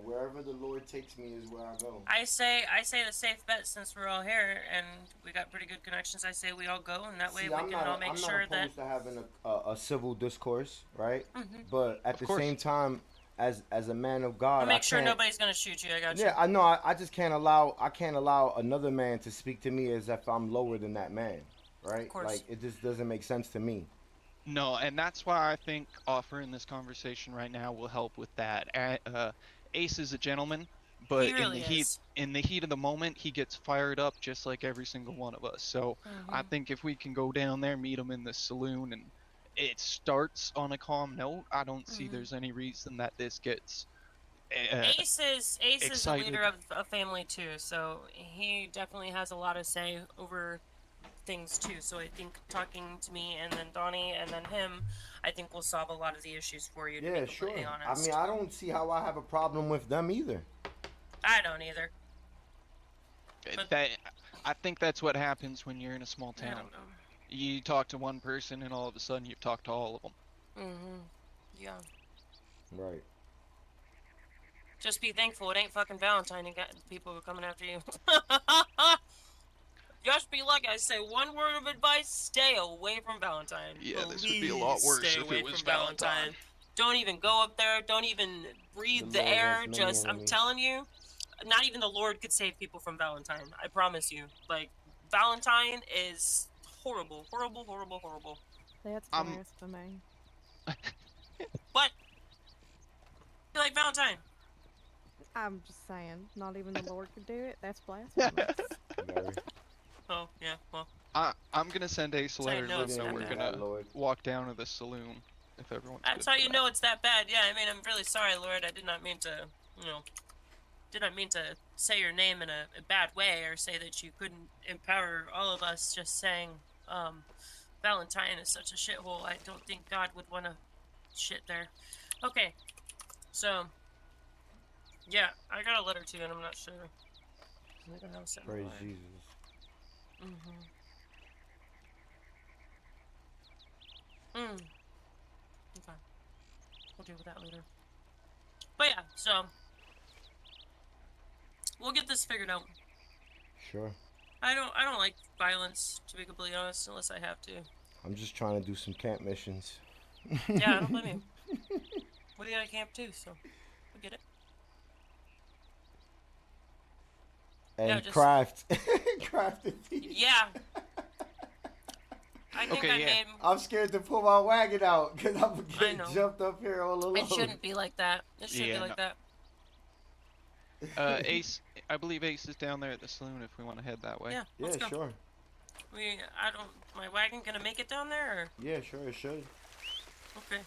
wherever the Lord takes me is where I go. I say the safe bet, since we're all here and we got pretty good connections. I say we all go, and that way See, we can all make sure I'm not opposed to having a civil discourse, right? Mm-hmm. But at Of the course. same time, as a man of God, I'll make I sure can't, nobody's gonna shoot you. I got you. Yeah, I know. I just can't allow another man to speak to me as if I'm lower than that man, right? Of course. Like it just doesn't make sense to me. No, and that's why I think offering this conversation right now will help with that. Ace is a gentleman, but He really is. in the heat of the moment, he gets fired up just like every single one of us. So I Mm-hmm. think if we can go down there, meet him in the saloon, and it starts on a calm note, I don't see Mm-hmm. there's any reason that this gets uh, Ace is the excited. leader of a family too, so he definitely has a lot of say over things too. So I think talking to me and then Donnie and then him, I think will solve a lot of the issues for you. To Yeah, be sure. completely I honest. mean, I don't see how I have a problem with them either. I don't either. But- That I think that's what happens when you're in a small I town. don't know. You talk to one person, and all of a sudden you've talked to all of them. Mm-hmm. Yeah. Right. Just be thankful it ain't fucking Valentine and got people are coming after you. Just be lucky. I say one word of advice: stay away from Valentine. Yeah, this would be a lot Please worse stay if away it was from Valentine. Don't even go up there. Don't even breathe The the Lord air. has many Just, I'm enemies. telling you, not even the Lord could save people from Valentine. I promise you. Like, Valentine is horrible, horrible, horrible, horrible. That's Um, blasphemy. What? You like Valentine? I'm just saying, not even the Lord could do it. That's blasphemous. Very. Oh, yeah, well. I'm gonna send Ace a So I letter know to it's let him know not we're bad. gonna Lord. walk down to the saloon if everyone's That's good how for you that. know it's that bad. Yeah, I mean, I'm really sorry, Lord. I did not mean to, did not mean to say your name in a bad way or say that you couldn't empower all of us. Just saying, Valentine is such a shithole. I don't think God would want to shit there. Okay, so, yeah, I got a letter too, and I'm not sure. I don't know, something Praise like- Jesus. Okay. We'll deal with that later. But yeah, so we'll get this figured out. Sure. I don't like violence, to be completely honest, unless I have to. I'm just trying to do some camp missions. Yeah, I don't blame you. What do you got at camp too? So we get it. And Yeah, just- craft. Crafting. Yeah. I think Okay, I yeah. made. I'm scared to pull my wagon out because I'm I getting know. jumped up here all alone. It shouldn't be like that. It shouldn't Yeah, be like that. Ace, I believe Ace is down there at the saloon if we want to head that way. Yeah. Yeah, Let's go. sure. My wagon gonna make it down there? Or? Yeah, sure, it should. Okay.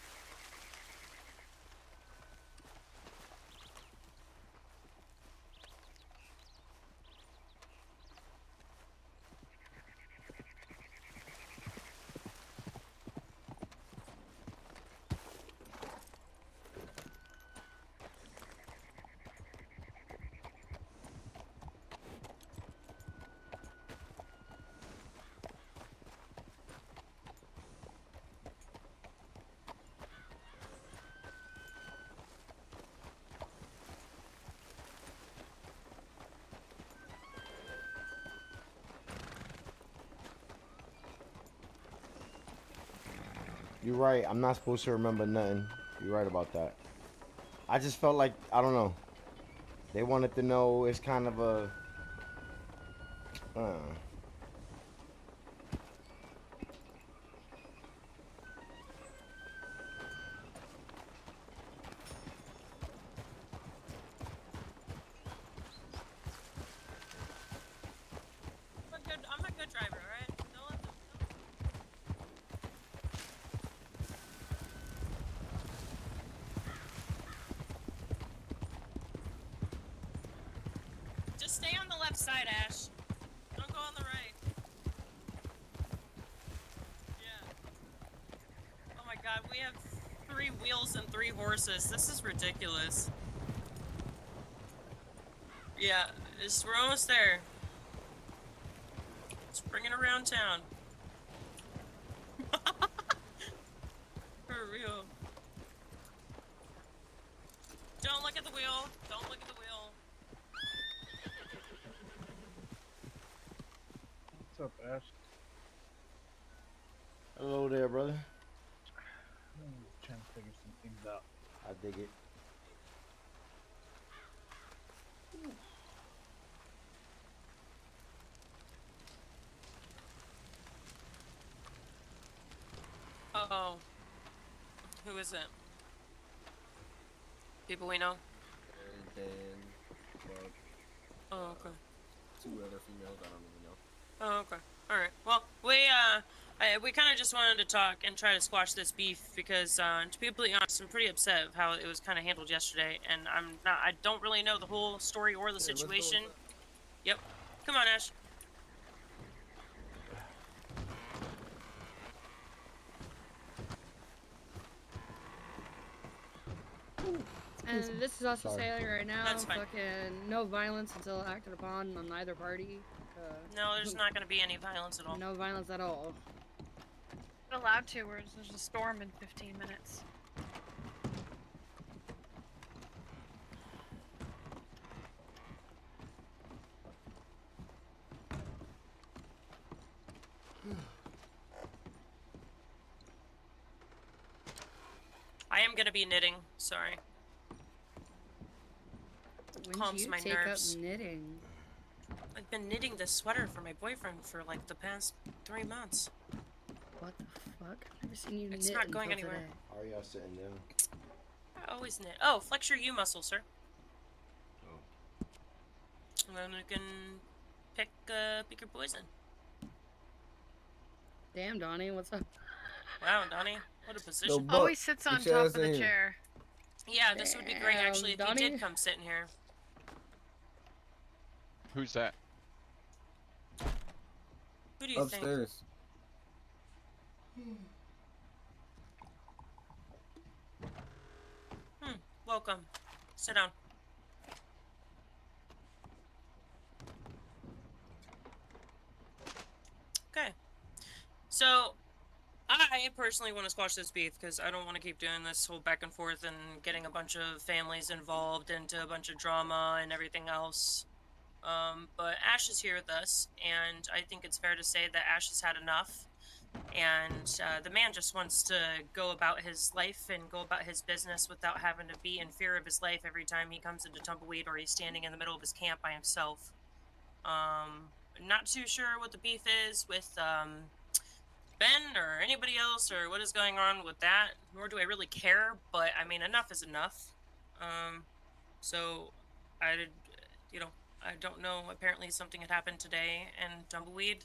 You're right. I'm not supposed to remember nothing. You're right about that. I just felt like, I don't know. They wanted to know it's kind of a... I'm a good driver, alright? Don't let them. stay on the left side, Ash. Don't go on the right. Yeah. Oh my god, we have 3 wheels and 3 horses. This is ridiculous. Yeah, we're almost there. Let's bring it around town. For real. Don't look at the wheel. Don't look at the wheel. What's up, Ash? Hello there, brother. I'm trying to figure some things out. I dig it. Uh-oh. Who is it? People we know? Dan, Bug, Oh, okay. 2 other females, I don't even know. Oh, okay. Alright. Well, we kind of just wanted to talk and try to squash this beef because, to be completely honest, I'm pretty upset of how it was kind of handled yesterday, and I don't really know the whole story or the Hey, let's go with situation. that. Yep. Come on, Ash. And this is also Sorry. saying right now, That's fine. fucking no violence until acted upon on either party. No, there's not going to be any violence at all. No violence at all. Not allowed to, whereas there's a storm in 15 minutes. I am going to be knitting. Sorry. When Calms did you my take nerves. up knitting? I've been knitting this sweater for my boyfriend for like the past 3 months. What the fuck? I've never seen you It's knit not going until anywhere. today. How are y'all sitting down? I always knit. Oh, flex your U muscle, sir. Oh. And then you can pick your poison. Damn, Donnie, what's up? Wow, Donnie, what a position. Buck, Always sits on get your top ass of the in here. chair. Yeah, this would be great Damn, actually if you Donnie. did come sit in here. Who's that? Who do you think? Upstairs. Welcome. Sit down. Okay. So, I personally want to squash this beef because I don't want to keep doing this whole back and forth and getting a bunch of families involved into a bunch of drama and everything else. But Ash is here with us, and I think it's fair to say that Ash has had enough. And the man just wants to go about his life and go about his business without having to be in fear of his life every time he comes into Tumbleweed or he's standing in the middle of his camp by himself. Not too sure what the beef is with Ben or anybody else or what is going on with that, nor do I really care, but I mean, enough is enough. So I don't know, apparently something had happened today in Tumbleweed.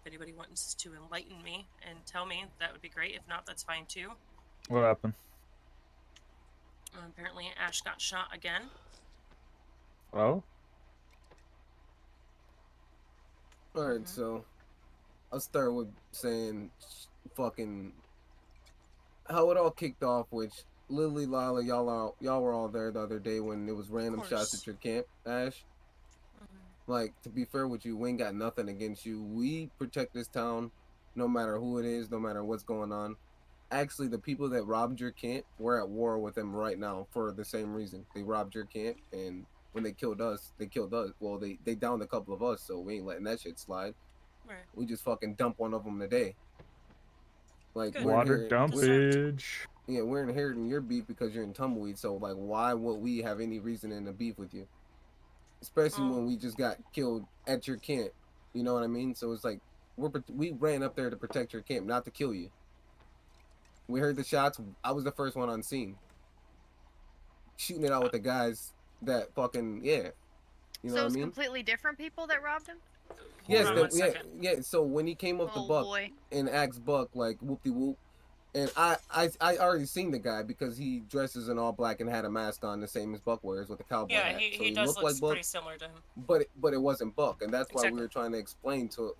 If anybody wants to enlighten me and tell me, that would be great. If not, that's fine too. What happened? Apparently Ash got shot again. Oh? Alright, so I'll start with saying fucking how it all kicked off, which Lily, Lila, y'all were all there the other day when there was random shots course. at your camp, Ash. Like, to be fair with you, we ain't got nothing against you. We protect this town no matter who it is, no matter what's going on. Actually, the people that robbed your camp, we're at war with them right now for the same reason. They robbed your camp, and when they killed us, they killed us. Well, they downed a couple of us, so we ain't letting that shit slide. Right. We just fucking dump one of them today. Like, Good. we're Water inheriting- dumpage. Yeah, we're inheriting your beef because you're in Tumbleweed, so, like, why would we have any reason in a beef with you? Especially when we just got killed at your camp. You know what I mean? So it's like, we ran up there to protect your camp, not to kill you. We heard the shots. I was the first one on scene. Shooting it out with the guys that fucking, yeah. You know So what I it's mean? completely different people that robbed him? Yes, Hold on one yeah, second. yeah. So when he came up the Oh Buck boy. and asked Buck, like, whoop-de-whoop, And I already seen the guy because he dresses in all black and had a mask on, the same as Buck wears with a cowboy Yeah, hat. So he he does looked look like Buck, pretty similar to him. but it wasn't Buck, and that's why we Exactly. were trying to explain to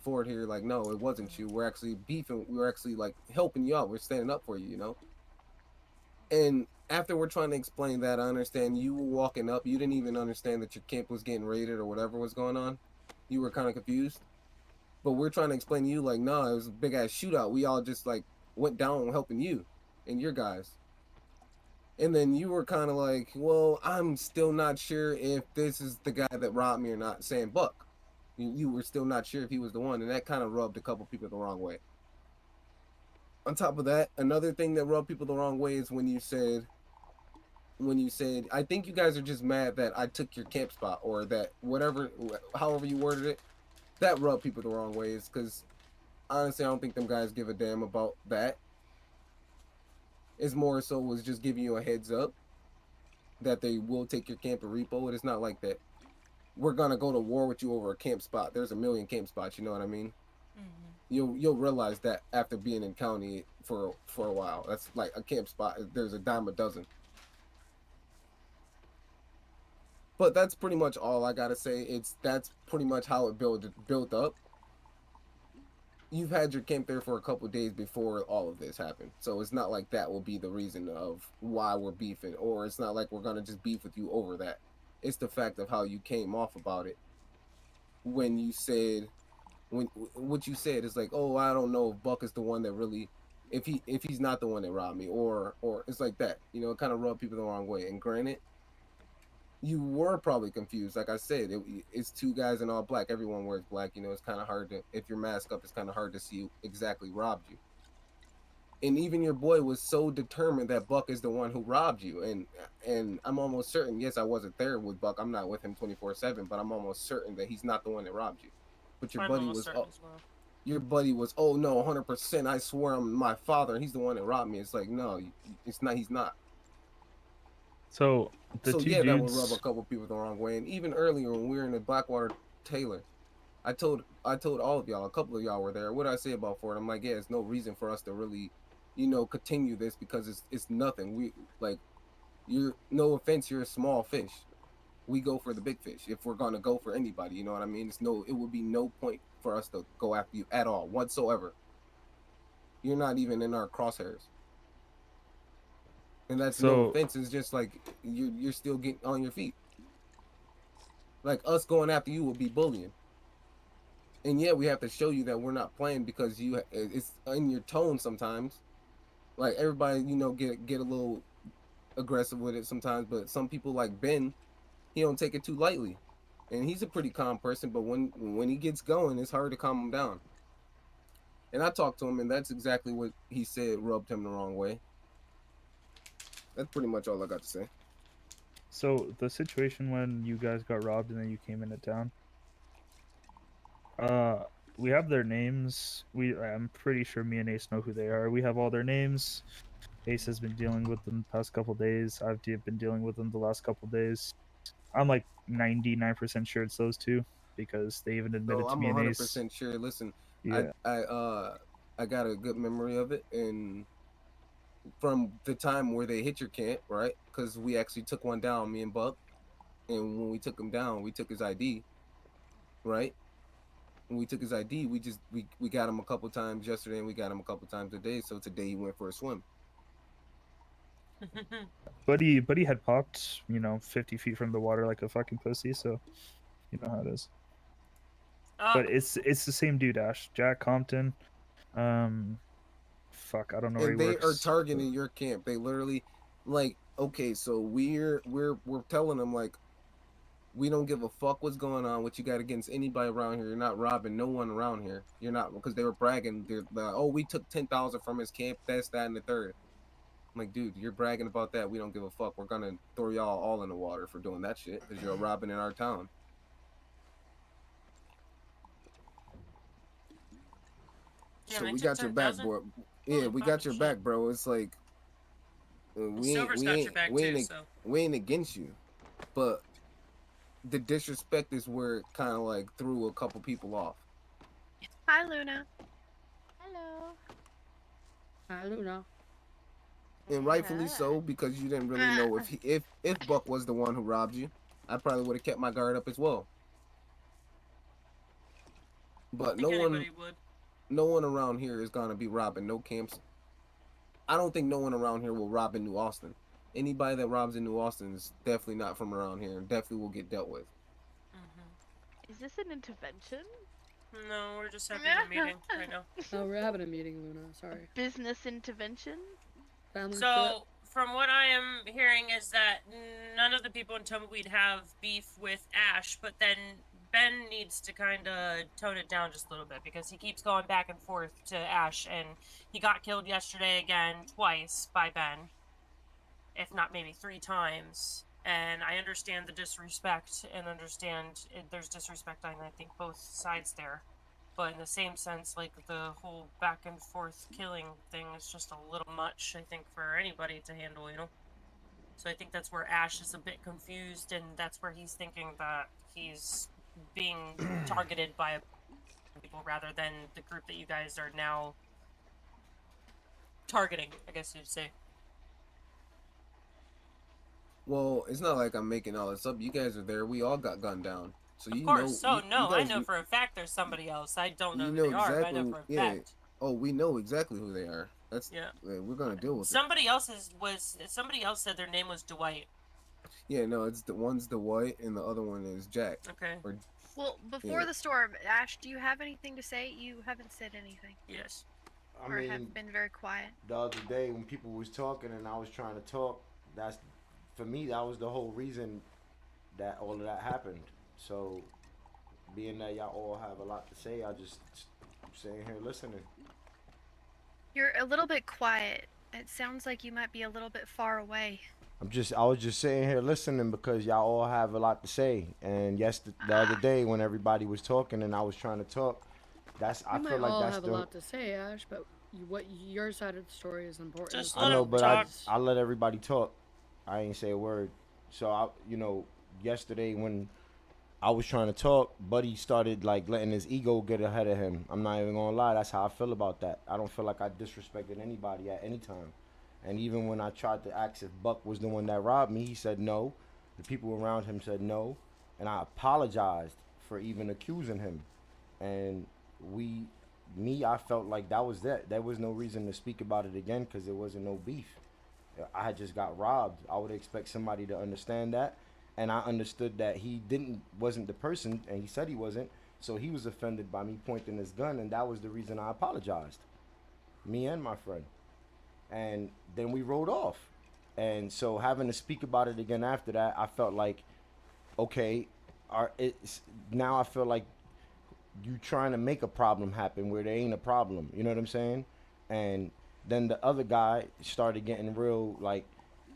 Ford here, like, no, it wasn't you. We're actually beefing. We're actually like helping you out. We're standing up for you, you know. And after we're trying to explain that, I understand you were walking up. You didn't even understand that your camp was getting raided or whatever was going on. You were kind of confused. But we're trying to explain to you, like, no, it was a big ass shootout. We all just like went down helping you and your guys. And then you were kind of like, well, I'm still not sure if this is the guy that robbed me or not, saying Buck. You were still not sure if he was the one, and that kind of rubbed a couple people the wrong way. On top of that, another thing that rubbed people the wrong way is when you said, I think you guys are just mad that I took your camp spot, or that whatever, however you worded it, that rubbed people the wrong way. Is because honestly, I don't think them guys give a damn about that. It's more so was just giving you a heads up that they will take your camp and repo it. It's not like that we're gonna go to war with you over a camp spot. There's a million camp spots, you know what I mean? You'll realize that after being in county for a while. That's like a camp spot. There's a dime a dozen. But that's pretty much all I gotta say. That's pretty much how it built up. You've had your camp there for a couple days before all of this happened, so it's not like that will be the reason of why we're beefing, or it's not like we're gonna just beef with you over that. It's the fact of how you came off about it when you said, when what you said is like, oh, I don't know if Buck is the one that really, if he's not the one that robbed me, or it's like that, you know, it kind of rubbed people the wrong way. And granted, you were probably confused. Like I said, it's two guys in all black. Everyone wears black. You know, it's kind of hard to, if you're masked up, it's kind of hard to see who exactly robbed you. And even your boy was so determined that Buck is the one who robbed you. And I'm almost certain, yes, I wasn't there with Buck. I'm not with him 24/7, but I'm almost certain that he's not the one that robbed you. But your I'm buddy almost was, certain as well. your buddy was, oh no, 100%. I swear I'm my father. He's the one that robbed me. It's like, no, it's not. He's not. So the So two yeah, that would rub a dudes. couple people the wrong way. And even earlier when we were in the Blackwater Taylor, I told all of y'all, a couple of y'all were there. What did I say about Ford? I'm like, yeah, there's no reason for us to really, you know, continue this because it's nothing. We like, you're, no offense, you're a small fish. We go for the big fish if we're gonna go for anybody. You know what I mean? It would be no point for us to go after you at all whatsoever. You're not even in our crosshairs. And that's no So offense. It's just like you're still getting on your feet. Like us going after you will be bullying. And yeah, we have to show you that we're not playing because it's in your tone sometimes. Like everybody, you know, get a little aggressive with it sometimes, but some people like Ben, he don't take it too lightly. And he's a pretty calm person, but when he gets going, it's hard to calm him down. And I talked to him, and that's exactly what he said rubbed him the wrong way. That's pretty much all I got to say. so the situation when you guys got robbed and then you came into town. We have their names. I'm pretty sure me and Ace know who they are. We have all their names. Ace has been dealing with them the past couple days. I've been dealing with them the last couple days. I'm like 99% sure it's those two because they even So admitted to I'm me and Ace. 100% sure. Listen, Yeah. I got a good memory of it, and from the time where they hit your camp, right? Because we actually took one down, me and Buck, and when we took him down, we took his ID, right? When we took his ID, we got him a couple times yesterday, and we got him a couple times today. So today he went for a swim. Buddy had popped, 50 feet from the water like a fucking pussy, so you know how it is. But it's the same dude, Ash. Jack Compton. Fuck, I don't know where he And they are works. targeting your camp. They literally, like, okay, so we're telling them like, we don't give a fuck what's going on, what you got against anybody around here. You're not robbing no one around here. You're not, because they were bragging. They're like, oh, we took 10,000 from his camp. That's that and the third. I'm like, dude, you're bragging about that. We don't give a fuck. We're gonna throw y'all all in the water for doing that shit because you're robbing in our town. Yeah, So they we took got your back, 10,000? bro. Yeah, we got your back, bro. It's like we ain't Silver's got your back too, so. we ain't against you, but the disrespect is where it kind of like threw a couple people off. Hi, Luna. Hello. I don't know. And rightfully so, because you didn't really know if Buck was the one who robbed you. I probably would have kept my guard up as well. But I think anybody would. no one around here is gonna be robbing no camps. I don't think no one around here will rob in New Austin. Anybody that robs in New Austin is definitely not from around here and definitely will get dealt with. Is this an intervention? No, we're just having a meeting right now. Oh, we're having a meeting, Luna. Sorry. Business intervention? Family trip. So, from what I am hearing is that none of the people in Tumbleweed have beef with Ash, but then Ben needs to kind of tone it down just a little bit because he keeps going back and forth to Ash, and he got killed yesterday again twice by Ben, if not maybe 3 times. And I understand the disrespect and understand there's disrespect on, I think, both sides there. But in the same sense, like, the whole back and forth killing thing is just a little much, I think, for anybody to handle, you know? So I think that's where Ash is a bit confused, and that's where he's thinking that he's being targeted by people rather than the group that you guys are now targeting, I guess you'd say. Well, it's not like I'm making all this up. You guys are there. We all got gunned down. So Of you course, know. so no, you I guys, know for a fact there's somebody else. I don't know you who know they are, but I exactly. know for a Yeah. fact. Oh, we know exactly who they are. That's Yeah. We're gonna deal with it. Somebody else said their name was Dwight. Yeah, no, it's the one's the white and the other one is Jack. Okay. Well, before Yeah. the storm, Ash, do you have anything to say? You haven't said anything. Yes. I Or mean, have been very quiet. the other day when people was talking and I was trying to talk, that's for me that was the whole reason that all of that happened. So, being that y'all all have a lot to say, I just sitting here listening. You're a little bit quiet. It sounds like you might be a little bit far away. I was just sitting here listening because y'all all have a lot to say. And yes, the other day when everybody was talking and I was trying to talk, I We feel might like all that's have the a lot to say, Ash, but what your side of the story is important. Just I know, but talk. I let everybody talk. I ain't say a word. So yesterday when I was trying to talk, Buddy started like letting his ego get ahead of him. I'm not even gonna lie, that's how I feel about that. I don't feel like I disrespected anybody at any time. And even when I tried to ask if Buck was the one that robbed me, he said no. The people around him said no. And I apologized for even accusing him. And I felt like that was that. There was no reason to speak about it again because there wasn't no beef. I had just got robbed. I would expect somebody to understand that. And I understood that he wasn't the person, and he said he wasn't. So he was offended by me pointing his gun, and that was the reason I apologized. Me and my friend. And then we rode off. And so having to speak about it again after that, I felt like, okay, now I feel like you trying to make a problem happen where there ain't a problem. You know what I'm saying? And then the other guy started getting real, like,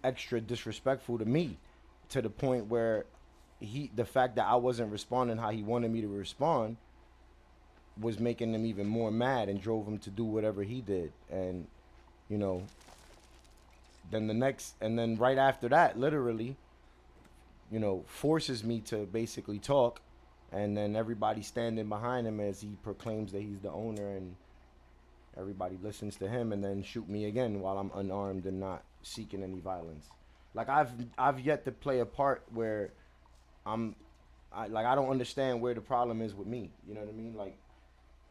extra disrespectful to me, to the point where the fact that I wasn't responding how he wanted me to respond was making him even more mad and drove him to do whatever he did. And then right after that, literally, forces me to basically talk, and then everybody standing behind him as he proclaims that he's the owner, and everybody listens to him, and then shoot me again while I'm unarmed and not seeking any violence. Like I've yet to play a part where I don't understand where the problem is with me. You know what I mean? Like,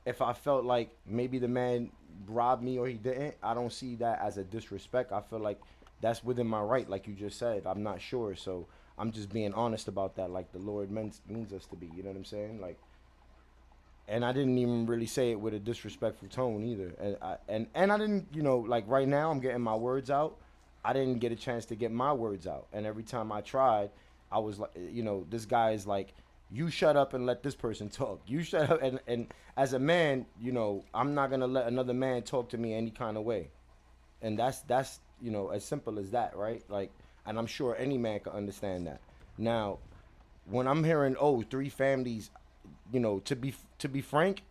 if I felt like maybe the man robbed me or he didn't, I don't see that as a disrespect. I feel like that's within my right, like you just said. I'm not sure, so I'm just being honest about that, like the Lord means us to be. You know what I'm saying? Like, and I didn't even really say it with a disrespectful tone either. And I didn't, like right now I'm getting my words out. I didn't get a chance to get my words out, and every time I tried, I was like, this guy is like, you shut up and let this person talk. You shut up, and as a man, I'm not gonna let another man talk to me any kind of way, and that's as simple as that, right? Like, and I'm sure any man can understand that. Now, when I'm hearing 3 families, to be frank,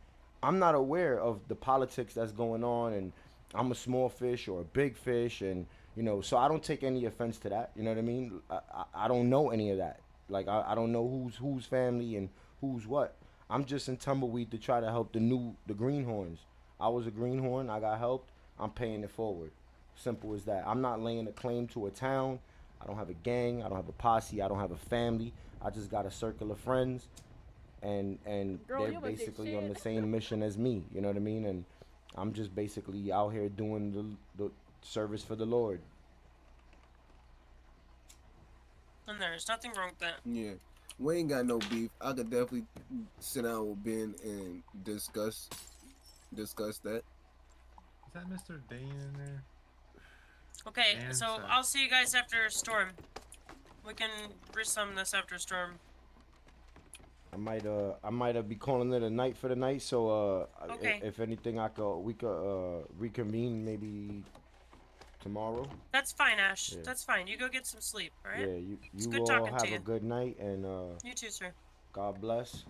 I'm not aware of the politics that's going on, and I'm a small fish or a big fish, and so I don't take any offense to that. You know what I mean? I don't know any of that. Like, I don't know who's family and who's what. I'm just in Tumbleweed to try to help the greenhorns. I was a greenhorn. I got helped. I'm paying it forward. Simple as that. I'm not laying a claim to a town. I don't have a gang. I don't have a posse. I don't have a family. I just got a circle of friends, and Girl, they're you almost did basically on shit. the same mission as me. You know what I mean? And I'm just basically out here doing the service for the Lord. And there's nothing wrong with that. Yeah, we ain't got no beef. I could definitely sit down with Ben and discuss that. Is that Mr. Dane in there? Okay, And so sorry. I'll see you guys after Storm. We can resum this after Storm. I might be calling it a night for the night. So Okay. if anything, we could reconvene maybe tomorrow. That's fine, Ash. Yeah. That's fine. You go get some sleep, alright? Yeah, It's you good all talking have to a you. good night, and You too, sir. God bless.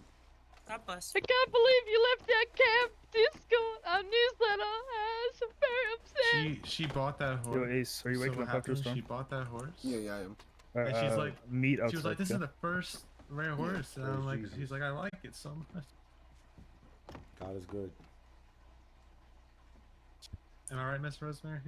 God bless. I can't believe you left that camp Discord newsletter. I'm very upset. She bought that horse. Yo, Ace, are you So waking what up after happened? Storm? She bought that horse. Yeah, I am. And she's like, meet outside. she was like, this okay? is the first rare horse, and I'm praise like, Jesus. she's like, I like it so much. God is good. Am I right, Miss Rosemary?